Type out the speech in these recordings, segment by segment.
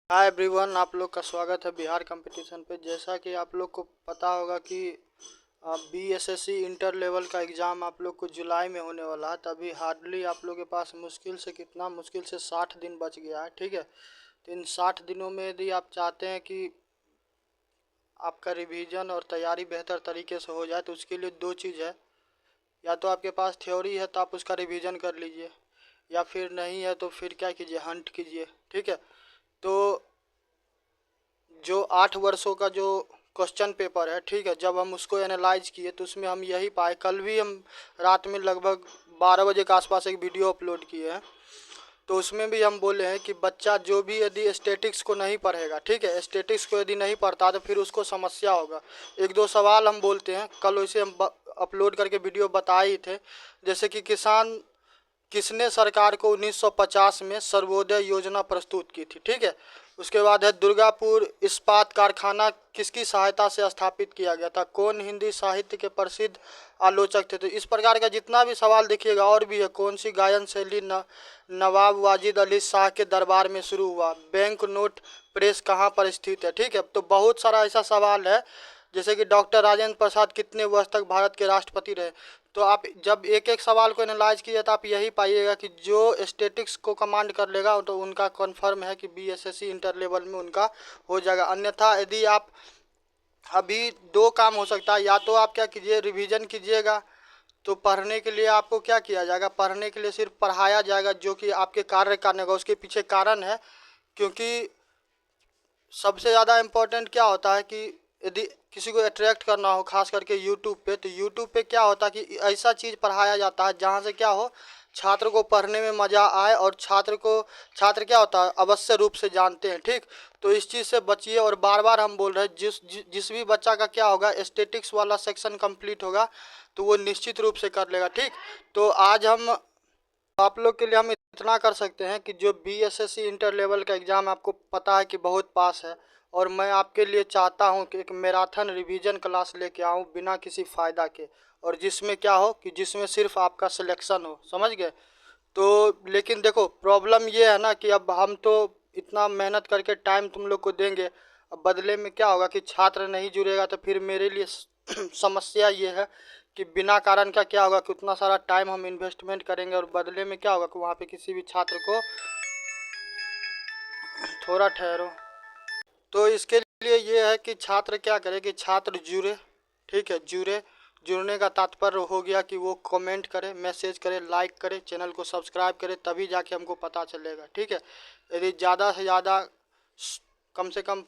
Hi everyone, आप लोग का स्वागत है बिहार कंपटीशन पे। जैसा कि आप लोग को पता होगा कि बीएसएससी इंटर लेवल का एग्ज़ाम आप लोग को जुलाई में होने वाला है। तभी हार्डली आप लोग के पास मुश्किल से 60 दिन बच गया है। ठीक है, तो इन 60 दिनों में यदि आप चाहते हैं कि आपका रिवीजन और तैयारी बेहतर तरीके से हो जाए तो उसके लिए दो चीज़ है। या तो आपके पास थ्योरी है तो आप उसका रिवीजन कर लीजिए, या फिर नहीं है तो फिर क्या कीजिए, हंट कीजिए। ठीक है, तो जो 8 वर्षों का जो क्वेश्चन पेपर है, ठीक है, जब हम उसको एनालाइज किए तो उसमें हम यही पाए। कल भी हम रात में लगभग 12 बजे के आसपास एक वीडियो अपलोड किए हैं, तो उसमें भी हम बोले हैं कि बच्चा जो भी यदि स्टैटिक्स को नहीं पढ़ेगा, ठीक है, स्टैटिक्स को यदि नहीं पढ़ता तो फिर उसको समस्या होगा। एक दो सवाल हम बोलते हैं, कल वैसे हम अपलोड करके वीडियो बताए ही थे। जैसे कि किसने सरकार को 1950 में सर्वोदय योजना प्रस्तुत की थी। ठीक है, उसके बाद है दुर्गापुर इस्पात कारखाना किसकी सहायता से स्थापित किया गया था, कौन हिंदी साहित्य के प्रसिद्ध आलोचक थे। तो इस प्रकार का जितना भी सवाल देखिएगा और भी है। कौन सी गायन शैली नवाब वाजिद अली शाह के दरबार में शुरू हुआ, बैंक नोट प्रेस कहाँ पर स्थित है। ठीक है, तो बहुत सारा ऐसा सवाल है। जैसे कि डॉक्टर राजेंद्र प्रसाद कितने वर्ष तक भारत के राष्ट्रपति रहे। तो आप जब एक एक सवाल को एनालाइज कीजिए तो आप यही पाइएगा कि जो स्टैटिक्स को कमांड कर लेगा तो उनका कन्फर्म है कि बीएसएससी इंटर लेवल में उनका हो जाएगा। अन्यथा यदि आप अभी दो काम हो सकता है, या तो आप क्या कीजिए, रिवीजन कीजिएगा। तो पढ़ने के लिए आपको क्या किया जाएगा, पढ़ने के लिए सिर्फ पढ़ाया जाएगा, जो कि आपके कार्य करने का उसके पीछे कारण है। क्योंकि सबसे ज़्यादा इम्पोर्टेंट क्या होता है कि यदि किसी को अट्रैक्ट करना हो, खास करके यूट्यूब पे, तो यूट्यूब पे क्या होता है कि ऐसा चीज़ पढ़ाया जाता है जहाँ से क्या हो, छात्र को पढ़ने में मज़ा आए और छात्र क्या होता है, अवश्य रूप से जानते हैं। ठीक, तो इस चीज़ से बचिए। और बार बार हम बोल रहे हैं, जिस भी बच्चा का क्या होगा, एस्थेटिक्स वाला सेक्शन कंप्लीट होगा तो वो निश्चित रूप से कर लेगा। ठीक, तो आज हम आप लोग के लिए हम इतना कर सकते हैं कि जो बीएसएससी इंटर लेवल का एग्ज़ाम आपको पता है कि बहुत पास है, और मैं आपके लिए चाहता हूं कि एक मैराथन रिवीजन क्लास लेके आऊं बिना किसी फ़ायदा के, और जिसमें क्या हो कि जिसमें सिर्फ आपका सिलेक्शन हो। समझ गए? तो लेकिन देखो, प्रॉब्लम ये है ना कि अब हम तो इतना मेहनत करके टाइम तुम लोग को देंगे, अब बदले में क्या होगा कि छात्र नहीं जुड़ेगा तो फिर मेरे लिए समस्या ये है कि बिना कारण का क्या होगा कि उतना सारा टाइम हम इन्वेस्टमेंट करेंगे और बदले में क्या होगा कि वहाँ पे किसी भी छात्र को, थोड़ा ठहरो, तो इसके लिए ये है कि छात्र क्या करे कि छात्र जुड़े। ठीक है, जुड़ने का तात्पर्य हो गया कि वो कमेंट करे, मैसेज करे, लाइक करे, चैनल को सब्सक्राइब करे, तभी जाके हमको पता चलेगा। ठीक है, यदि ज़्यादा से ज़्यादा कम से कम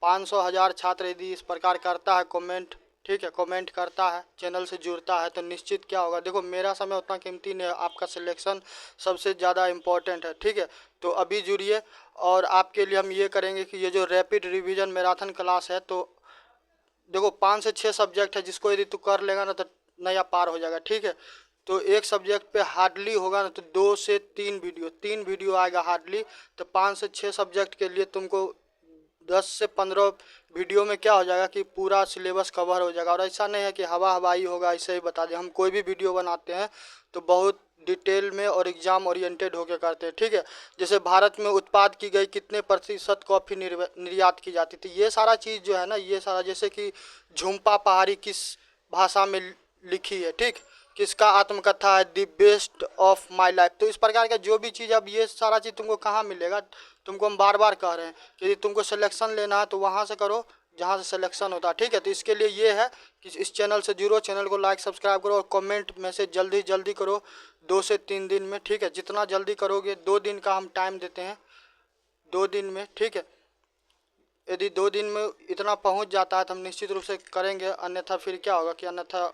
500,000 छात्र यदि इस प्रकार करता है कमेंट, ठीक है, कमेंट करता है, चैनल से जुड़ता है, तो निश्चित क्या होगा, देखो मेरा समय उतना कीमती नहीं है, आपका सिलेक्शन सबसे ज़्यादा इम्पोर्टेंट है। ठीक है, तो अभी जुड़िए। और आपके लिए हम ये करेंगे कि ये जो रैपिड रिवीजन मैराथन क्लास है, तो देखो 5 से 6 सब्जेक्ट है, जिसको यदि तू कर लेगा ना तो नया पार हो जाएगा। ठीक है, तो एक सब्जेक्ट पे हार्डली होगा ना तो 2 से 3 वीडियो आएगा हार्डली। तो 5 से 6 सब्जेक्ट के लिए तुमको 10 से 15 वीडियो में क्या हो जाएगा कि पूरा सिलेबस कवर हो जाएगा। और ऐसा नहीं है कि हवाई होगा, ऐसे ही बता दें। हम कोई भी वीडियो बनाते हैं तो बहुत डिटेल में और एग्जाम ओरिएंटेड होकर करते हैं। ठीक है, जैसे भारत में उत्पाद की गई कितने प्रतिशत कॉफ़ी निर्यात की जाती थी, ये सारा चीज़ जो है ना, ये सारा, जैसे कि झुम्पा पहाड़ी किस भाषा में लिखी है, ठीक, किसका आत्मकथा है, the best of my life. तो इस प्रकार का जो भी चीज़, अब ये सारा चीज़ तुमको कहाँ मिलेगा, तुमको हम बार बार कह रहे हैं कि यदि तुमको सिलेक्शन लेना है तो वहाँ से करो जहाँ से सिलेक्शन होता है। ठीक है, तो इसके लिए ये है कि इस चैनल से जुड़ो, चैनल को लाइक सब्सक्राइब करो और कमेंट मैसेज जल्दी करो 2 से 3 दिन में। ठीक है, जितना जल्दी करोगे, 2 दिन का हम टाइम देते हैं, 2 दिन में। ठीक है, यदि 2 दिन में इतना पहुंच जाता है तो हम निश्चित रूप से करेंगे, अन्यथा फिर क्या होगा कि अन्यथा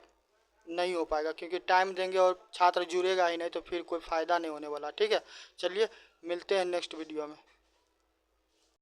नहीं हो पाएगा, क्योंकि टाइम देंगे और छात्र जुड़ेगा ही नहीं तो फिर कोई फ़ायदा नहीं होने वाला। ठीक है, चलिए मिलते हैं नेक्स्ट वीडियो में।